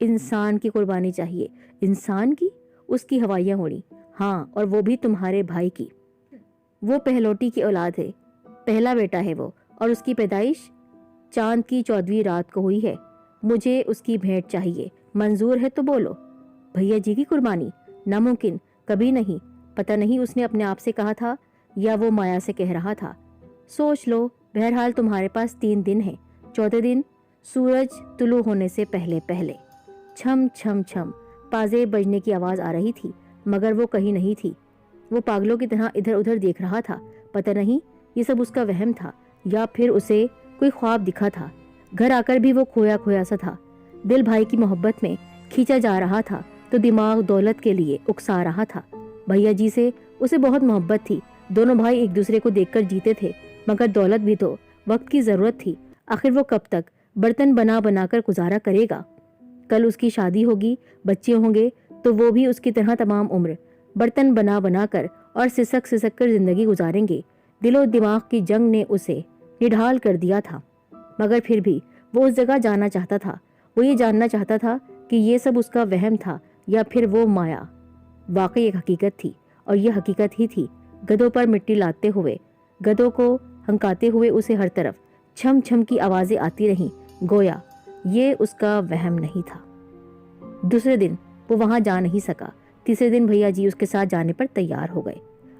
انسان کی قربانی چاہیے۔ انسان کی؟ اس کی ہوائیاں اڑی۔ ہاں، اور وہ بھی تمہارے بھائی کی۔ وہ پہلوٹی کی اولاد ہے، پہلا بیٹا ہے وہ، اور اس کی پیدائش چاند کی 14ویں رات کو ہوئی ہے۔ مجھے اس کی بھیٹ چاہیے، منظور ہے تو بولو۔ بھیا جی کی قربانی؟ ناممکن، کبھی نہیں۔ پتہ نہیں اس نے اپنے آپ سے کہا تھا یا وہ مایا سے کہہ رہا تھا۔ سوچ لو، بہرحال تمہارے پاس 3 دن ہیں۔ چوتھے دن سورج طلوع ہونے سے پہلے پہلے۔ چھم چھم چھم پازے بجنے کی آواز آ رہی تھی، مگر وہ کہیں نہیں تھی۔ وہ پاگلوں کی طرح ادھر ادھر دیکھ رہا تھا۔ پتہ نہیں یہ سب اس کا وہم تھا یا پھر اسے کوئی خواب دکھا تھا۔ گھر آ کر بھی وہ کھویا کھویا سا تھا۔ دل بھائی کی محبت میں کھینچا جا رہا تھا تو دماغ دولت کے لیے اکسا رہا تھا۔ بھیا جی سے اسے بہت محبت تھی۔ دونوں بھائی ایک دوسرے کو دیکھ کر جیتے تھے، مگر دولت بھی تو وقت کی ضرورت تھی۔ آخر وہ کب تک برتن بنا بنا کر گزارا کرے گا؟ کل اس کی شادی ہوگی، بچے ہوں گے، تو وہ بھی اس کی طرح تمام عمر برتن بنا بنا کر اور سسک سسک کر زندگی گزاریں گے۔ دل و دماغ کی جنگ نے اسے نڈھال کر دیا تھا، مگر پھر بھی وہ اس جگہ جانا چاہتا تھا۔ وہ یہ جاننا چاہتا تھا کہ یہ سب اس کا وہم تھا یا پھر وہ مایا واقعی ایک حقیقت تھی، اور یہ حقیقت ہی تھی۔ گدھوں پر مٹی لاتے ہوئے، گدھوں کو ہنکاتے ہوئے اسے ہر طرف چھم چھم کی آوازیں آتی رہیں، گویا یہ اس کا وہم نہیں تھا۔ دوسرے دن وہ وہاں جا نہیں سکا۔ تیسرے دن بھیا جی اس کے ساتھ جانے پر تیار ہو گئے۔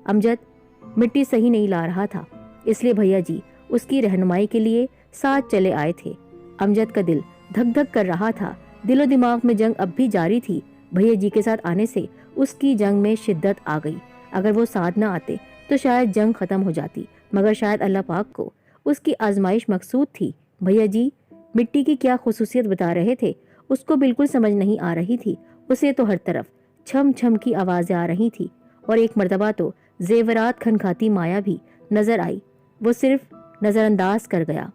امجد مٹی صحیح نہیں لا رہا تھا، اس لیے بھیا جی اس کی رہنمائی کے لیے ساتھ چلے آئے تھے۔ امجد کا دل دھک دھک کر رہا تھا۔ دل و دماغ میں جنگ اب بھی جاری تھی۔ بھیا جی کے ساتھ آنے سے اس کی جنگ میں شدت آ گئی۔ اگر وہ ساتھ نہ آتے تو شاید جنگ ختم ہو جاتی، مگر شاید اللہ پاک کو اس کی آزمائش مقصود تھی۔ بھیا جی مٹی کی کیا خصوصیت بتا رہے تھے، اس کو بالکل سمجھ نہیں آ رہی تھی۔ اسے تو ہر طرف چھم چھم کی آوازیں آ رہی تھی، اور ایک مرتبہ تو زیورات کھنکھاتی مایا بھی نظر آئی۔ وہ صرف نظر انداز کر گیا۔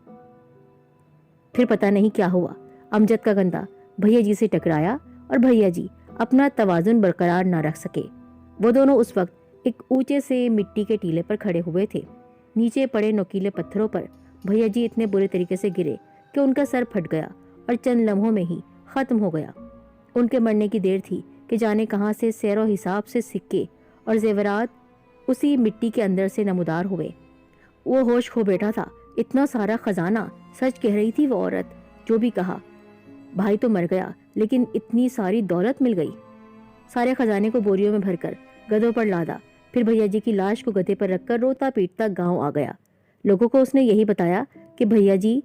پھر پتہ نہیں کیا ہوا، امجد کا گندا بھیا جی سے ٹکرایا اور بھیا جی اپنا توازن برقرار نہ رکھ سکے۔ وہ دونوں اس وقت ایک اونچے سے مٹی کے ٹیلے پر کھڑے ہوئے تھے۔ نیچے پڑے نوکیلے پتھروں پر بھیا جی اتنے برے طریقے سے گرے کہ ان کا سر پھٹ گیا اور چند لمحوں میں ہی ختم ہو گیا۔ ان کے مرنے کی دیر تھی کہ جانے کہاں سے سیر و حساب سے سکے اور زیورات اسی مٹی کے اندر سے نمودار ہوئے۔ وہ ہوش کھو بیٹھا تھا۔ اتنا سارا خزانہ، سچ کہہ رہی تھی وہ عورت۔ جو بھی کہا، بھائی تو مر گیا، لیکن اتنی ساری دولت مل گئی۔ سارے خزانے کو بوریوں میں بھر کر گدھوں پر لادا، پھر بھیا جی کی لاش کو گدھے پر رکھ کر روتا پیٹتا گاؤں آ گیا۔ لوگوں کو اس نے یہی بتایا کہ بھیا جی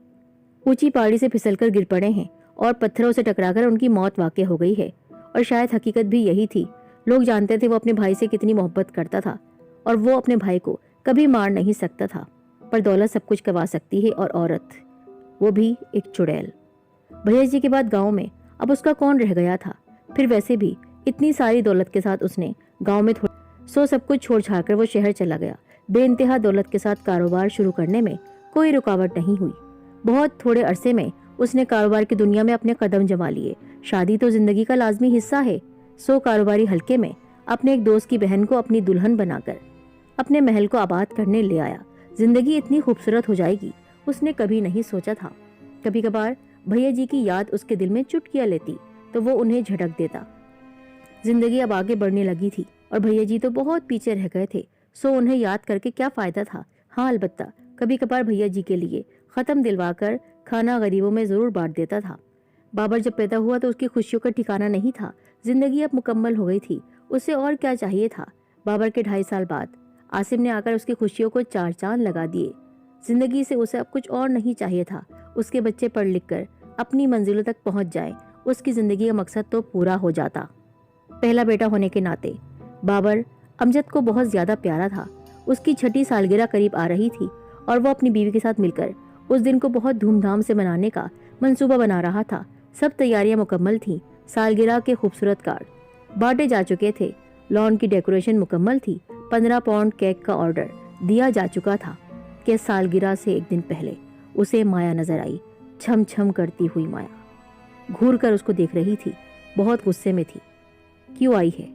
اونچی پہاڑی سے پھسل کر گر پڑے ہیں اور پتھروں سے ٹکرا کر ان کی موت واقع ہو گئی ہے۔ اور شاید حقیقت بھی یہی تھی۔ لوگ جانتے تھے وہ اپنے بھائی سے کتنی محبت کرتا تھا، اور وہ اپنے بھائی کو کبھی مار نہیں سکتا تھا، پر دولت سب کچھ کروا سکتی ہے، اور عورت، وہ بھی ایک چڑیل۔ بھیا جی کے بعد گاؤں میں اب اس کا کون رہ گیا تھا؟ پھر ویسے بھی اتنی ساری دولت کے ساتھ اس نے گاؤں میں سب کچھ چھوڑ چھاڑ کر وہ شہر چلا گیا۔ بے انتہا دولت کے ساتھ کاروبار شروع کرنے میں کوئی رکاوٹ نہیں ہوئی۔ بہت تھوڑے عرصے میں اس نے کاروبار کی دنیا میں اپنے قدم جما لیے۔ شادی تو زندگی کا لازمی حصہ ہے۔ کاروباری حلقے میں اپنے ایک دوست کی بہن کو اپنی دلہن بنا کر اپنے محل کو آباد کرنے لے آیا۔ زندگی اتنی خوبصورت ہو جائے گی اس نے کبھی نہیں سوچا تھا۔ کبھی کبھار بھیا جی کی یاد اس کے دل میں چٹکیاں لیتی تو وہ انہیں جھٹک دیتا۔ زندگی اب آگے بڑھنے لگی تھی اور بھیا جی تو بہت پیچھے رہ گئے تھے، انہیں یاد کر کے کیا فائدہ تھا۔ ہاں، البتہ کبھی کبھار بھیا جی کے لیے ختم دلوا کر کھانا غریبوں میں ضرور بانٹ دیتا تھا۔ بابر جب پیدا ہوا تو اس کی خوشیوں کا ٹھکانہ نہیں تھا۔ زندگی اب مکمل ہو گئی تھی، اسے اور کیا چاہیے تھا؟ بابر کے 2.5 سال بعد عاصم نے آ کر اس کی خوشیوں کو 4 چاند لگا دیے۔ زندگی سے اسے اب کچھ اور نہیں چاہیے تھا۔ اس کے بچے پڑھ لکھ کر اپنی منزلوں تک پہنچ جائیں، اس کی زندگی کا مقصد تو پورا ہو جاتا۔ پہلا بیٹا ہونے کے ناطے بابر امجد کو بہت زیادہ پیارا تھا۔ اس کی 6ٹھی سالگرہ قریب آ رہی تھی اور وہ اپنی بیوی کے ساتھ مل کر اس دن کو بہت دھوم دھام سے منانے کا منصوبہ بنا رہا تھا۔ سب تیاریاں مکمل تھیں۔ سالگرہ کے خوبصورت کارڈ بانٹے جا چکے تھے، لان کی ڈیکوریشن مکمل تھی، 15 پاؤنڈ کیک کا آرڈر دیا جا چکا تھا کہ سالگرہ سے ایک دن پہلے اسے مایا نظر آئی۔ چھم چھم کرتی ہوئی مایا گھور کر اس کو دیکھ رہی تھی، بہت غصے میں تھی۔ کیوں آئی ہے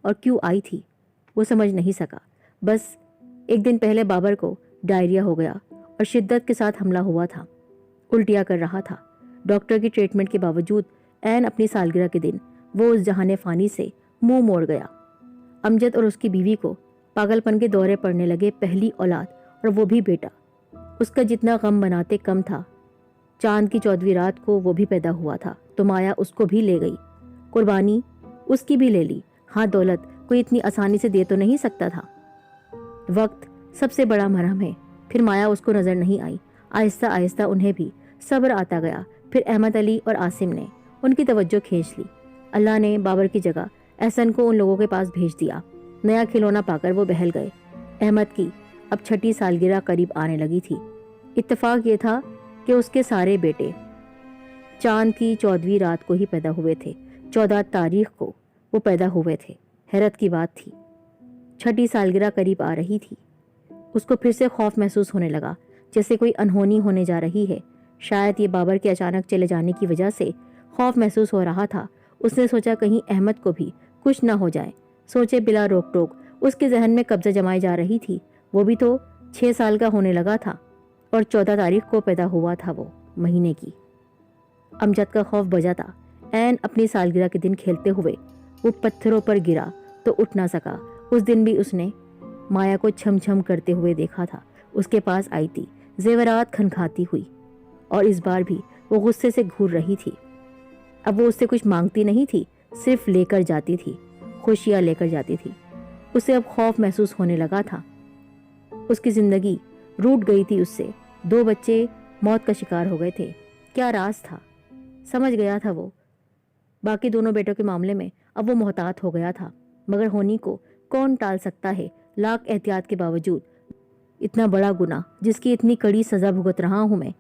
اور کیوں آئی تھی وہ سمجھ نہیں سکا۔ بس ایک دن پہلے بابر کو ڈائریا ہو گیا اور شدت کے ساتھ حملہ ہوا تھا، الٹیاں کر رہا تھا۔ ڈاکٹر کی ٹریٹمنٹ کے باوجود عین اپنی سالگرہ کے دن وہ اس جہان فانی سے منہ موڑ گیا۔ امجد اور اس کی بیوی کو پاگل پن کے دورے پڑنے لگے، پہلی اولاد اور وہ بھی بیٹا۔ اس کا جتنا غم بناتے کم تھا۔ چاند کی 14ویں رات کو وہ بھی پیدا ہوا تھا تو مایا اس کو بھی لے گئی، قربانی اس کی بھی لے لی۔ ہاں، دولت کوئی اتنی آسانی سے دے تو نہیں سکتا تھا۔ وقت سب سے بڑا مرہم ہے۔ پھر مایا اس کو نظر نہیں آئی۔ آہستہ آہستہ انہیں بھی صبر آتا گیا۔ پھر احمد علی اور عاصم نے ان کی توجہ کھینچ لی۔ اللہ نے بابر کی جگہ احسن کو ان لوگوں کے پاس بھیج دیا۔ نیا کھلونا پا کر وہ بہل گئے۔ احمد کی اب 6ٹھی سالگرہ قریب آنے لگی تھی۔ اتفاق یہ تھا کہ اس کے سارے بیٹے چاند کی 14ویں رات کو ہی پیدا ہوئے تھے۔ 14 تاریخ کو وہ پیدا ہوئے تھے۔ حیرت کی بات تھی، 6ٹھی سالگرہ قریب آ رہی تھی۔ اس کو پھر سے خوف محسوس ہونے لگا، جیسے کوئی انہونی ہونے جا رہی ہے۔ شاید یہ بابر کے اچانک چلے جانے کی وجہ سے خوف محسوس ہو رہا تھا۔ اس نے سوچا کہیں احمد کو بھی کچھ نہ ہو جائے۔ سوچے بلا روک ٹوک اس کے ذہن میں قبضہ جمائی جا رہی تھی۔ وہ بھی تو 6 سال کا ہونے لگا تھا اور 14 تاریخ کو پیدا ہوا تھا وہ مہینے کی۔ امجد کا خوف بجا تھا۔ عین اپنی سالگرہ کے دن کھیلتے ہوئے وہ پتھروں پر گرا تو اٹھ نہ سکا۔ اس دن بھی اس نے مایا کو چھم چھم کرتے ہوئے دیکھا تھا۔ اس کے پاس آئی تھی، زیورات کھنکھاتی ہوئی، اور اس بار بھی وہ غصے سے گھور رہی تھی۔ اب وہ اس سے کچھ مانگتی نہیں تھی، صرف لے کر جاتی تھی، خوشیاں لے کر جاتی تھی۔ اسے اب خوف محسوس ہونے لگا تھا۔ اس کی زندگی روٹ گئی تھی اس سے۔ 2 بچے موت کا شکار ہو گئے تھے۔ کیا راز تھا؟ سمجھ گیا تھا وہ۔ باقی دونوں بیٹوں کے معاملے میں اب وہ محتاط ہو گیا تھا، مگر ہونی کو کون ٹال سکتا ہے؟ لاکھ احتیاط کے باوجود اتنا بڑا گناہ جس کی اتنی کڑی سزا بھگت رہا ہوں میں۔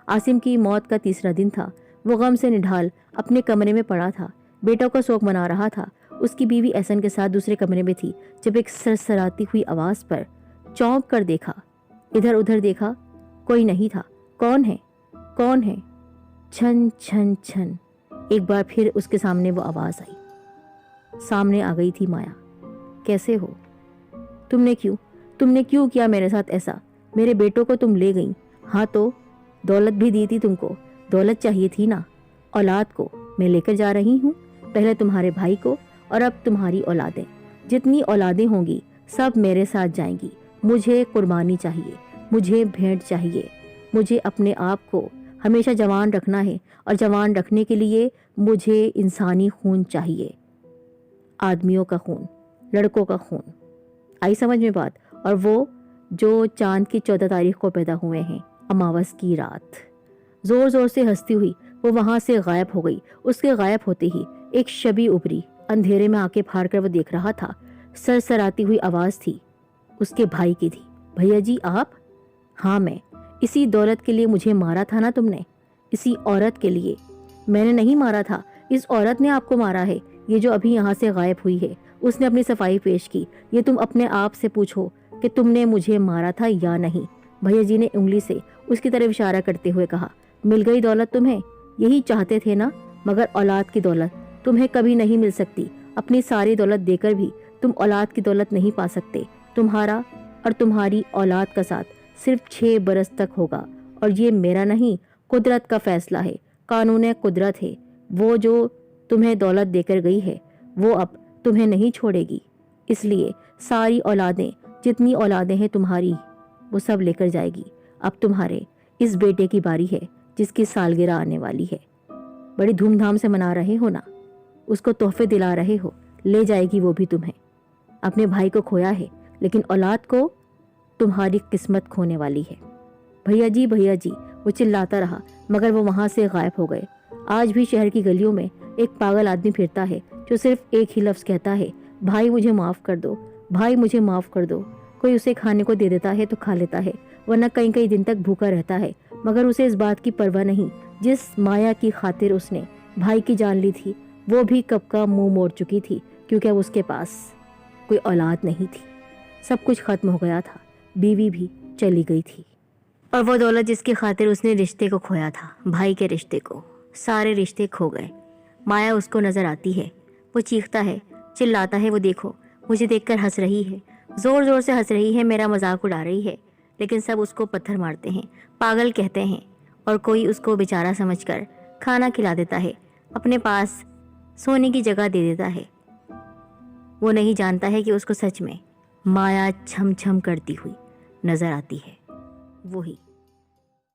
عاصم کی موت کا 3را دن تھا۔ وہ غم سے نڈھال اپنے کمرے میں پڑا تھا، بیٹوں کا شوق منا رہا تھا۔ اس کی بیوی احسن کے ساتھ دوسرے کمرے میں تھی جب ایک سرسراتی ہوئی آواز پر چونک کر دیکھا۔ ادھر ادھر دیکھا، کوئی نہیں تھا۔ کون ہے؟ کون ہے؟ چھن چھن چھن، ایک بار پھر اس کے سامنے وہ آواز آئی۔ سامنے آ گئی تھی مایا۔ کیسے ہو؟ تم نے کیوں کیا میرے ساتھ ایسا؟ میرے بیٹوں کو تم لے گئیں۔ ہاں تو دولت بھی دی تھی تم کو، دولت چاہیے تھی نا۔ اولاد کو میں لے کر جا رہی ہوں، پہلے تمہارے بھائی کو اور اب تمہاری اولادیں۔ جتنی اولادیں ہوں گی سب میرے ساتھ جائیں گی۔ مجھے قربانی چاہیے، مجھے بھیڑ چاہیے۔ مجھے اپنے آپ کو ہمیشہ جوان رکھنا ہے، اور جوان رکھنے کے لیے مجھے انسانی خون چاہیے، آدمیوں کا خون، لڑکوں کا خون۔ آئی سمجھ میں بات؟ اور وہ جو چاند کی 14 تاریخ کو پیدا ہوئے ہیں، اماوس کی رات۔ زور زور سے ہنستی ہوئی وہ وہاں سے غائب ہو گئی۔ اس کے غائب ہوتے ہی ایک شبی ابری، اندھیرے میں آنکھیں پھاڑ کر وہ دیکھ رہا تھا۔ سرسراتی ہوئی آواز تھی، اس کے بھائی کی تھی۔ بھیا جی آپ؟ ہاں میں۔ اسی دولت کے لیے مجھے مارا تھا نا تم نے؟ اسی عورت کے لیے؟ میں نے نہیں مارا تھا، اس عورت نے آپ کو مارا ہے، یہ جو ابھی یہاں سے غائب ہوئی ہے۔ اس نے اپنی صفائی پیش کی۔ یہ تم اپنے آپ سے پوچھو کہ تم نے مجھے مارا تھا یا نہیں۔ بھیا جی نے انگلی سے اس کی طرف اشارہ کرتے ہوئے کہا، مل گئی دولت تمہیں؟ یہی چاہتے تھے نا، مگر اولاد کی دولت تمہیں کبھی نہیں مل سکتی۔ اپنی ساری دولت دے کر بھی تم اولاد کی دولت نہیں پا سکتے۔ تمہارا اور تمہاری اولاد کا ساتھ صرف 6 برس تک ہوگا، اور یہ میرا نہیں، قدرت کا فیصلہ ہے، قانون قدرت ہے۔ وہ جو تمہیں دولت دے کر گئی ہے وہ اب تمہیں نہیں چھوڑے گی۔ اس لیے ساری اولادیں، جتنی اولادیں ہیں تمہاری، وہ سب لے کر جائے گی۔ اب تمہارے اس بیٹے کی باری ہے جس کی سالگرہ آنے والی ہے۔ بڑی دھوم دھام سے منا رہے ہو نا، اس کو تحفے دلا رہے ہو، لے جائے گی وہ بھی تمہیں۔ اپنے بھائی کو کھویا ہے، لیکن اولاد کو تمہاری قسمت کھونے والی ہے۔ بھیا جی وہ چلاتا رہا، مگر وہ وہاں سے غائب ہو گئے۔ آج بھی شہر کی گلیوں میں ایک پاگل آدمی پھرتا ہے جو صرف ایک ہی لفظ کہتا ہے، بھائی مجھے معاف کر دو، بھائی مجھے معاف کر دو۔ کوئی اسے کھانے کو دے دیتا ہے تو کھا لیتا ہے، ورنہ کئی دن تک بھوکا رہتا ہے، مگر اسے اس بات کی پرواہ نہیں جس مایا کی خاطر اس نے بھائی کی جان لی تھی، وہ بھی کب کا منہ موڑ چکی تھی، کیونکہ اب اس کے پاس کوئی اولاد نہیں تھی۔ سب کچھ ختم ہو گیا تھا، بیوی بھی چلی گئی تھی، اور وہ دولت جس کی خاطر اس نے رشتے کو کھویا تھا، بھائی کے رشتے کو، سارے رشتے کھو گئے۔ مایا اس کو نظر آتی ہے، وہ چیختا ہے، چلاتا ہے، وہ دیکھو مجھے دیکھ کر ہنس رہی ہے، زور زور سے ہنس رہی ہے، میرا مذاق اڑا رہی ہے، لیکن سب اس کو پتھر مارتے ہیں، پاگل کہتے ہیں، اور کوئی اس کو بیچارہ سمجھ کر کھانا کھلا دیتا ہے۔ اپنے پاس سونے کی جگہ دے دیتا ہے۔ وہ نہیں جانتا ہے کہ اس کو سچ میں مایا چھم چھم کرتی ہوئی نظر آتی ہے، وہی